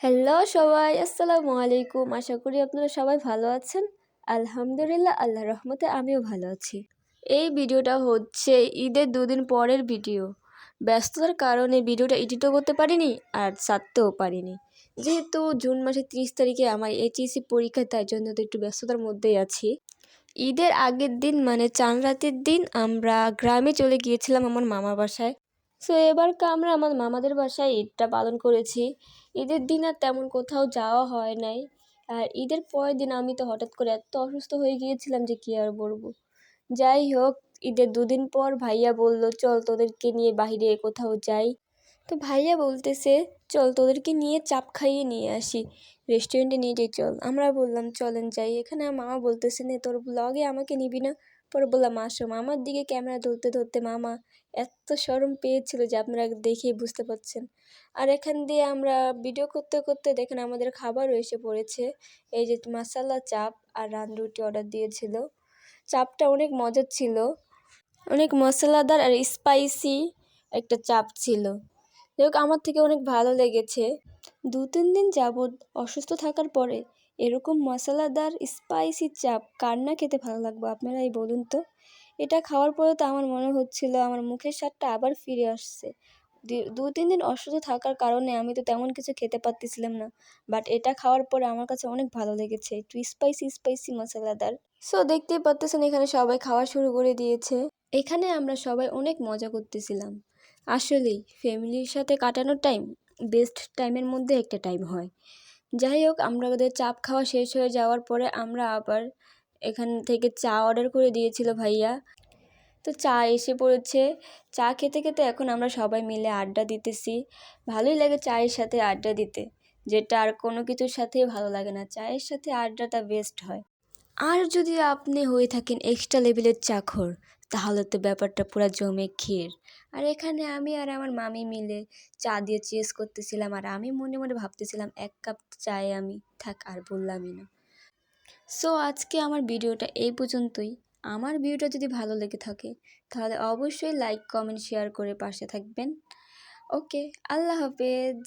Hello সবাই, আসসালামু আলাইকুম। আশা করি আপনারা সবাই ভালো আছেন। আলহামদুলিল্লাহ, আল্লাহর রহমতে আমিও ভালো আছি। এই ভিডিওটা হচ্ছে ঈদের দুদিন পরের ভিডিও। ব্যস্ততার কারণে ভিডিওটা এডিটও করতে পারিনি আর ছাড়তেও পারিনি। যেহেতু জুন মাসের 30 তারিখে আমার এইচএসসি পরীক্ষা, তাই জন্য তো একটু ব্যস্ততার মধ্যেই আছি। ঈদের আগের দিন মানে চাঁদ রাতের দিন আমরা গ্রামে চলে গিয়েছিলাম আমার মামার বাসায়। সো এবারকে আমরা আমার মামাদের বাসায় ঈদটা পালন করেছি। ঈদের দিন আর তেমন কোথাও যাওয়া হয় নাই। আর ঈদের পরের দিন আমি তো হঠাৎ করে এত অসুস্থ হয়ে গিয়েছিলাম যে কী আর বলবো। যাই হোক, ঈদের দুদিন পর ভাইয়া বলল, চল তোদেরকে নিয়ে বাইরে কোথাও যাই। তো ভাইয়া বলতেছে, চল তোদেরকে নিয়ে চাপ খাইয়ে নিয়ে আসি, রেস্টুরেন্টে নিয়ে যাই চল। আমরা বললাম চলেন যাই। এখানে মামা বলতেছে, নে তোর ব্লগে আমাকে নিবি না? পরে বললাম আসো। মামার দিকে ক্যামেরা ধরতে ধরতে মামা এত শরম পেয়েছিল যে আপনারা দেখেই বুঝতে পারছেন। আর এখান দিয়ে আমরা ভিডিও করতে করতে দেখেন আমাদের খাবারও এসে পড়েছে। এই যে মাসালা চাপ আর রান রুটি অর্ডার দিয়েছিল। চাপটা অনেক মজার ছিল, অনেক মশলাদার আর স্পাইসি একটা চাপ ছিল। যাই হোক, আমার থেকে অনেক ভালো লেগেছে। 2-3 দিন যাবৎ অসুস্থ থাকার পরে এরকম মশলাদার স্পাইসি চাপ কার না খেতে ভালো লাগবে আপনারাই বলুন তো। এটা খাওয়ার পরে তো আমার মনে হচ্ছিল আমার মুখের স্বাদটা আবার ফিরে আসছে। 2-3 দিন অসুস্থ থাকার কারণে আমি তো তেমন কিছু খেতে পারতেছিলাম না, বাট এটা খাওয়ার পরে আমার কাছে অনেক ভালো লেগেছে, একটু স্পাইসি স্পাইসি মশলাদার। সো দেখতেই পাচ্তেছেন এখানে সবাই খাওয়া শুরু করে দিয়েছে। এখানে আমরা সবাই অনেক মজা করতেছিলাম। আসলেই ফ্যামিলির সাথে কাটানোর টাইম বেস্ট টাইমের মধ্যে একটা টাইম হয়। যাই হোক, আমরা ওদের চাপ খাওয়া শেষ হয়ে যাওয়ার পরে আমরা আবার এখান থেকে চা অর্ডার করে দিয়েছিল ভাইয়া। তো চা এসে পড়েছে। চা খেতে খেতে এখন আমরা সবাই মিলে আড্ডা দিতেছি। ভালোই লাগে চায়ের সাথে আড্ডা দিতে, যেটা আর কোনো কিছুর সাথেই ভালো লাগে না। চায়ের সাথে আড্ডাটা বেস্ট হয়। আর যদি আপনি হয়ে থাকেন এক্সট্রা লেভেলের চাখর, তাহলে তো ব্যাপারটা পুরো জমে ক্ষীর। আর এখানে আমি আর আমার মামি মিলে চা দিয়ে চেস করতেছিলাম, আর আমি মনে মনে ভাবতেছিলাম 1 কাপ চায়ে আমি থাক আর বললামই না। সো আজকে আমার ভিডিওটা এই পর্যন্তই। আমার ভিডিওটা যদি ভালো লেগে থাকে তাহলে অবশ্যই লাইক কমেন্ট শেয়ার করে পাশে থাকবেন। ওকে, আল্লাহ হাফেজ।